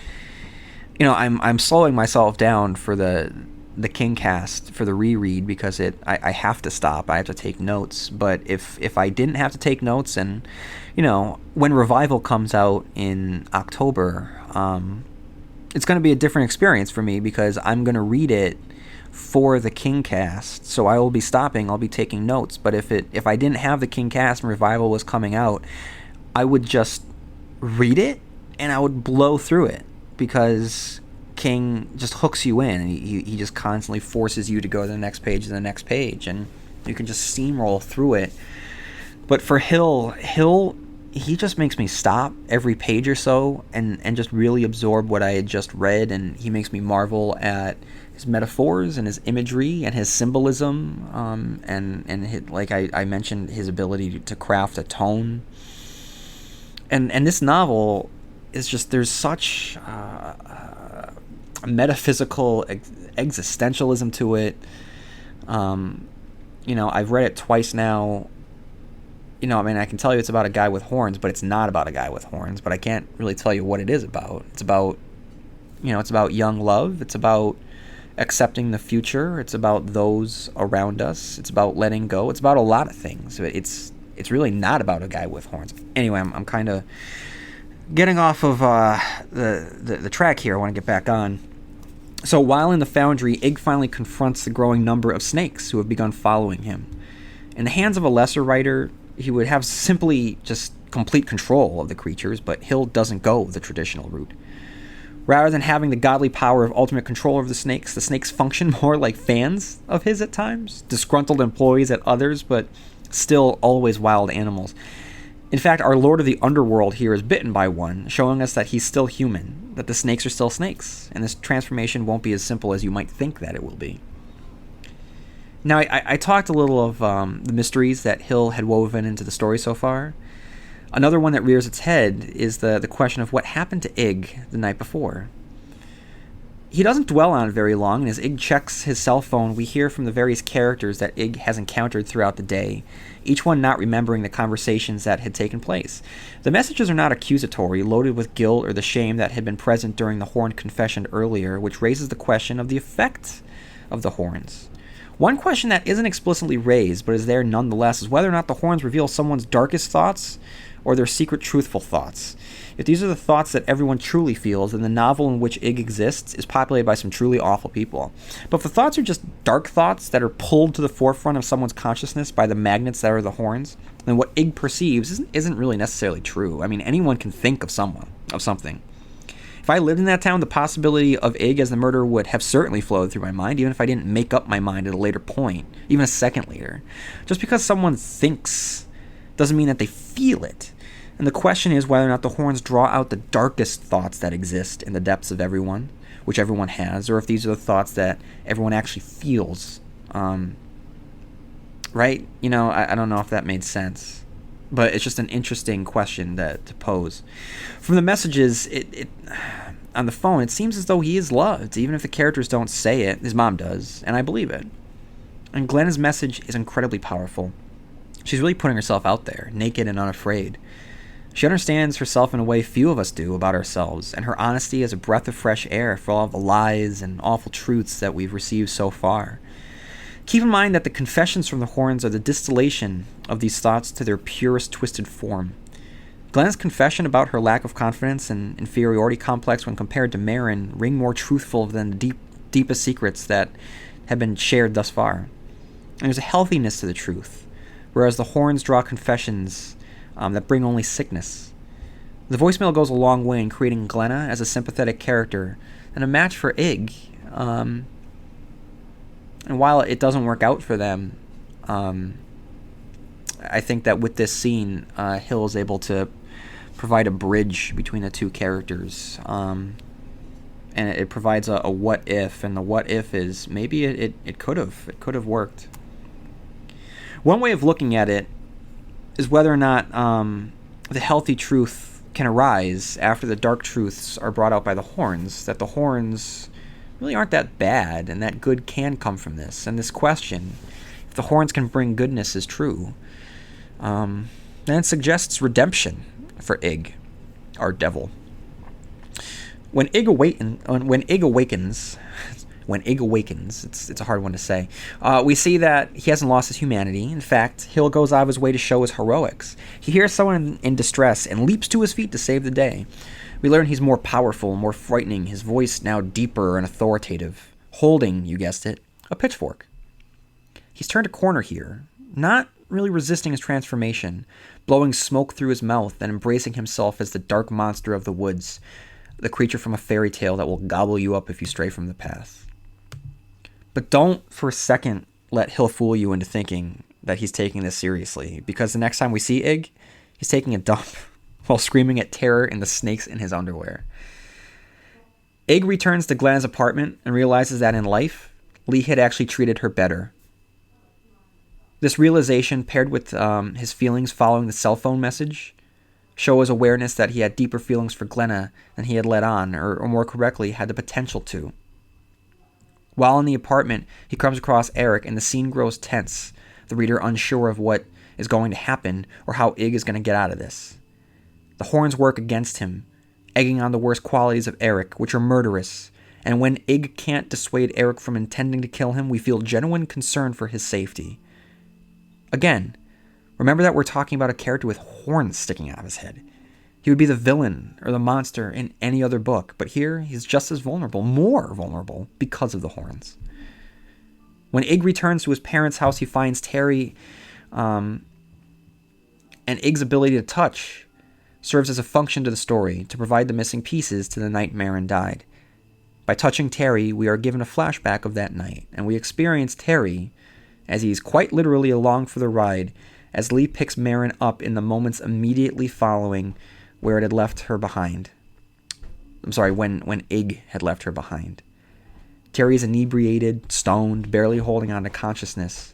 I'm slowing myself down for the Kingcast, for the reread, because I have to stop. I have to take notes. But if I didn't have to take notes, and when Revival comes out in October, it's going to be a different experience for me, because I'm going to read it for the Kingcast. So I will be stopping. I'll be taking notes. But if I didn't have the Kingcast and Revival was coming out, I would just read it and I would blow through it, because King just hooks you in, and he just constantly forces you to go to the next page and the next page, and you can just steamroll through it. But for Hill, he just makes me stop every page or so and just really absorb what I had just read, and he makes me marvel at his metaphors and his imagery and his symbolism, and like I mentioned, his ability to craft a tone. And this novel is just, there's such a metaphysical existentialism to it. I've read it twice now. I can tell you it's about a guy with horns, but it's not about a guy with horns. But I can't really tell you what it is about. It's about young love. It's about accepting the future. It's about those around us. It's about letting go. It's about a lot of things. It's really not about a guy with horns. Anyway, I'm kind of getting off of the track here. I want to get back on. So while in the Foundry, Ig finally confronts the growing number of snakes who have begun following him. In the hands of a lesser writer, he would have simply just complete control of the creatures, but Hill doesn't go the traditional route. Rather than having the godly power of ultimate control over the snakes function more like fans of his at times, disgruntled employees at others, but still always wild animals. In fact, our Lord of the Underworld here is bitten by one, showing us that he's still human, that the snakes are still snakes, and this transformation won't be as simple as you might think that it will be. Now, I talked a little of the mysteries that Hill had woven into the story so far. Another one that rears its head is the question of what happened to Ig the night before. He doesn't dwell on it very long, and as Ig checks his cell phone, we hear from the various characters that Ig has encountered throughout the day, each one not remembering the conversations that had taken place. The messages are not accusatory, loaded with guilt or the shame that had been present during the horn confession earlier, which raises the question of the effect of the horns. One question that isn't explicitly raised, but is there nonetheless, is whether or not the horns reveal someone's darkest thoughts or their secret truthful thoughts. If these are the thoughts that everyone truly feels, then the novel in which Ig exists is populated by some truly awful people. But if the thoughts are just dark thoughts that are pulled to the forefront of someone's consciousness by the magnets that are the horns, then what Ig perceives isn't really necessarily true. I mean, anyone can think of something. If If I lived in that town, the possibility of Ig as the murderer would have certainly flowed through my mind, even if I didn't make up my mind at a later point, even a second later. Just because someone thinks doesn't mean that they feel it. And the question is whether or not the horns draw out the darkest thoughts that exist in the depths of everyone, which everyone has, or if these are the thoughts that everyone actually feels. Right? You know, I don't know if that made sense. But it's just an interesting question to pose. From the messages it on the phone, it seems as though he is loved, even if the characters don't say it. His mom does, and I believe it. And Glenna's message is incredibly powerful. She's really putting herself out there, naked and unafraid. She understands herself in a way few of us do about ourselves, and her honesty is a breath of fresh air for all of the lies and awful truths that we've received so far. Keep in mind that the confessions from the horns are the distillation of these thoughts to their purest twisted form. Glenna's confession about her lack of confidence and inferiority complex when compared to Marin ring more truthful than the deepest secrets that have been shared thus far. And there's a healthiness to the truth, whereas the horns draw confessions that bring only sickness. The voicemail goes a long way in creating Glenna as a sympathetic character and a match for Ig. And while it doesn't work out for them, I think that with this scene, Hill is able to provide a bridge between the two characters. And it provides a what if, and the what if is maybe it could have worked. One way of looking at it is whether or not the healthy truth can arise after the dark truths are brought out by the horns, that the horns really aren't that bad, and that good can come from this. And this question, if the horns can bring goodness, is true, then it suggests redemption for Ig, our devil. When Ig awakens, it's a hard one to say, we see that he hasn't lost his humanity. In fact, Hill goes out of his way to show his heroics. He hears someone in distress and leaps to his feet to save the day. We learn he's more powerful, more frightening, his voice now deeper and authoritative, holding, you guessed it, a pitchfork. He's turned a corner here, not really resisting his transformation, blowing smoke through his mouth and embracing himself as the dark monster of the woods, the creature from a fairy tale that will gobble you up if you stray from the path. But don't for a second let Hill fool you into thinking that he's taking this seriously, because the next time we see Ig, he's taking a dump while screaming at terror in the snakes in his underwear. Ig returns to Glenna's apartment and realizes that in life, Lee had actually treated her better. This realization, paired with his feelings following the cell phone message, show his awareness that he had deeper feelings for Glenna than he had let on, or more correctly, had the potential to. While in the apartment, he comes across Eric, and the scene grows tense, the reader unsure of what is going to happen or how Ig is going to get out of this. The horns work against him, egging on the worst qualities of Eric, which are murderous, and when Ig can't dissuade Eric from intending to kill him, we feel genuine concern for his safety. Again, remember that we're talking about a character with horns sticking out of his head. He would be the villain or the monster in any other book, but here he's just as vulnerable, more vulnerable, because of the horns. When Ig returns to his parents' house, he finds Terry, and Ig's ability to touch serves as a function to the story to provide the missing pieces to the night Marin died. By touching Terry, we are given a flashback of that night, and we experience Terry as he's quite literally along for the ride as Lee picks Marin up in the moments immediately following where it had left her behind. When Ig had left her behind. Terry is inebriated, stoned, barely holding on to consciousness,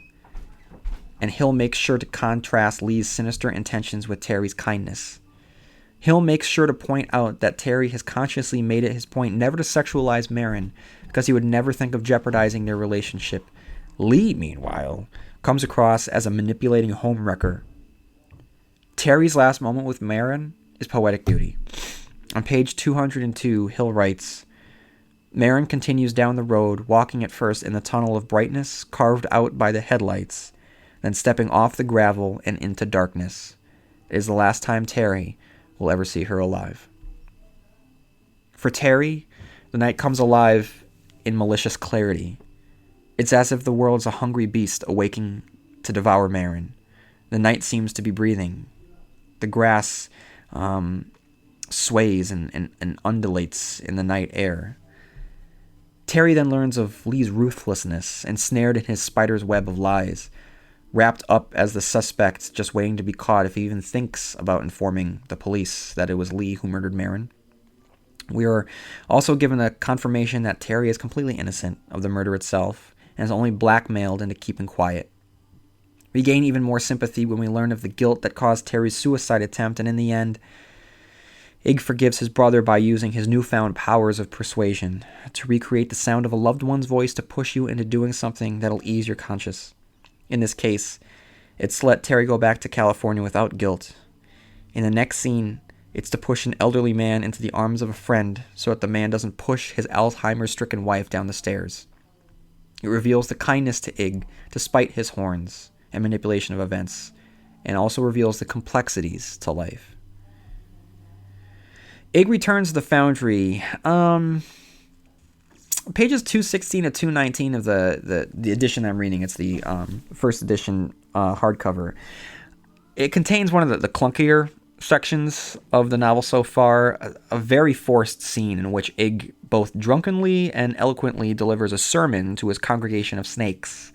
and Hill makes sure to contrast Lee's sinister intentions with Terry's kindness. Hill makes sure to point out that Terry has consciously made it his point never to sexualize Marin, because he would never think of jeopardizing their relationship. Lee, meanwhile, comes across as a manipulating homewrecker. Terry's last moment with Marin is poetic beauty. On page 202, Hill writes, Marin continues down the road, walking at first in the tunnel of brightness carved out by the headlights, then stepping off the gravel and into darkness. It is the last time Terry will ever see her alive. For Terry, the night comes alive in malicious clarity. It's as if the world's a hungry beast awaking to devour Marin. The night seems to be breathing. The grass sways and undulates in the night air. Terry then learns of Lee's ruthlessness, ensnared in his spider's web of lies, wrapped up as the suspect just waiting to be caught if he even thinks about informing the police that it was Lee who murdered Marin. We are also given a confirmation that Terry is completely innocent of the murder itself and is only blackmailed into keeping quiet. We gain even more sympathy when we learn of the guilt that caused Terry's suicide attempt, and in the end, Ig forgives his brother by using his newfound powers of persuasion to recreate the sound of a loved one's voice to push you into doing something that'll ease your conscience. In this case, it's to let Terry go back to California without guilt. In the next scene, it's to push an elderly man into the arms of a friend so that the man doesn't push his Alzheimer's-stricken wife down the stairs. It reveals the kindness to Ig, despite his horns and manipulation of events, and also reveals the complexities to life. Ig returns to the Foundry. Pages 216 to 219 of the edition I'm reading, it's the first edition hardcover. It contains one of the clunkier sections of the novel so far, a very forced scene in which Ig both drunkenly and eloquently delivers a sermon to his congregation of snakes.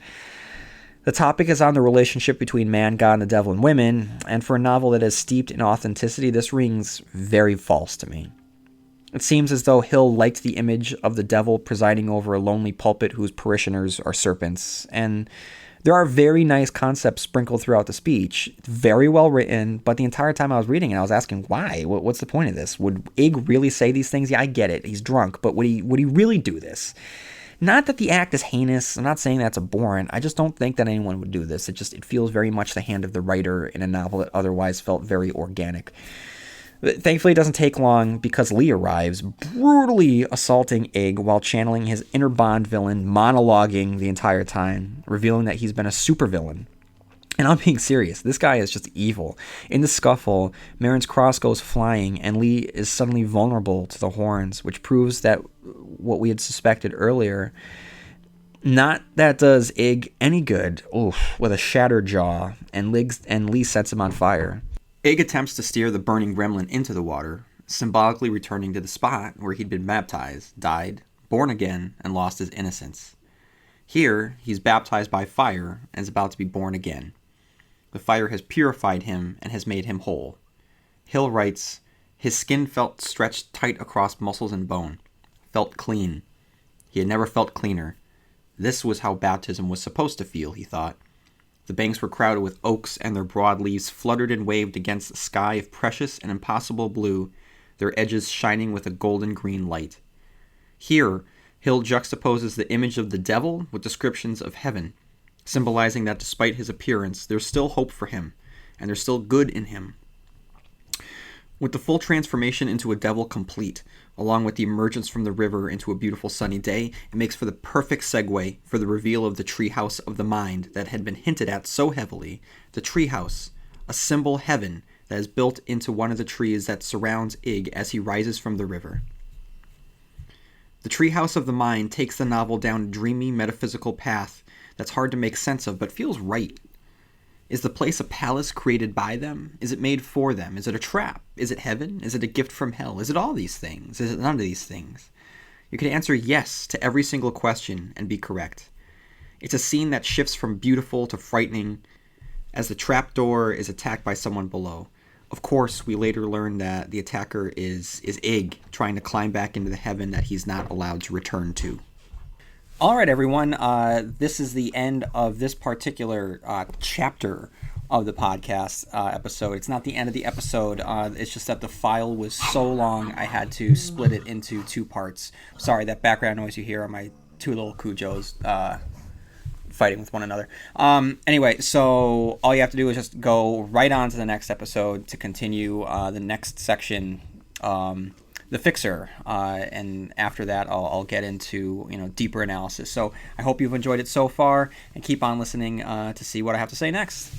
The topic is on the relationship between man, God, and the devil and women, and for a novel that is steeped in authenticity, this rings very false to me. It seems as though Hill liked the image of the devil presiding over a lonely pulpit whose parishioners are serpents, and there are very nice concepts sprinkled throughout the speech. It's very well written, but the entire time I was reading it, I was asking, why? What's the point of this? Would Ig really say these things? Yeah, I get it. He's drunk, but would he really do this? Not that the act is heinous. I'm not saying that's abhorrent. I just don't think that anyone would do this. It feels very much the hand of the writer in a novel that otherwise felt very organic. But thankfully, it doesn't take long because Lee arrives, brutally assaulting Ig while channeling his inner Bond villain, monologuing the entire time, revealing that he's been a supervillain. And I'm being serious. This guy is just evil. In the scuffle, Marin's cross goes flying, and Lee is suddenly vulnerable to the horns, which proves that what we had suspected earlier. Not that does Ig any good. Oof, with a shattered jaw, and Lee sets him on fire. Ig attempts to steer the burning gremlin into the water, symbolically returning to the spot where he'd been baptized, died, born again, and lost his innocence. Here, he's baptized by fire and is about to be born again. The fire has purified him and has made him whole. Hill writes, his skin felt stretched tight across muscles and bone, felt clean. He had never felt cleaner. This was how baptism was supposed to feel, he thought. The banks were crowded with oaks, and their broad leaves fluttered and waved against a sky of precious and impossible blue, their edges shining with a golden green light. Here, Hill juxtaposes the image of the devil with descriptions of heaven, symbolizing that despite his appearance, there's still hope for him, and there's still good in him. With the full transformation into a devil complete, along with the emergence from the river into a beautiful sunny day, it makes for the perfect segue for the reveal of the treehouse of the mind that had been hinted at so heavily. The treehouse, a symbol heaven that is built into one of the trees that surrounds Ig as he rises from the river. The treehouse of the mind takes the novel down a dreamy metaphysical path that's hard to make sense of, but feels right. Is the place a palace created by them? Is it made for them? Is it a trap? Is it heaven? Is it a gift from hell? Is it all these things? Is it none of these things? You could answer yes to every single question and be correct. It's a scene that shifts from beautiful to frightening as the trapdoor is attacked by someone below. Of course, we later learn that the attacker is Ig, trying to climb back into the heaven that he's not allowed to return to. All right, everyone. This is the end of this particular chapter of the podcast episode. It's not the end of the episode. It's just that the file was so long, I had to split it into two parts. Sorry, that background noise you hear are my two little Cujos fighting with one another. Anyway, so all you have to do is just go right on to the next episode to continue the next section, the Fixer, and after that I'll get into deeper analysis. So I hope you've enjoyed it so far, and keep on listening to see what I have to say next.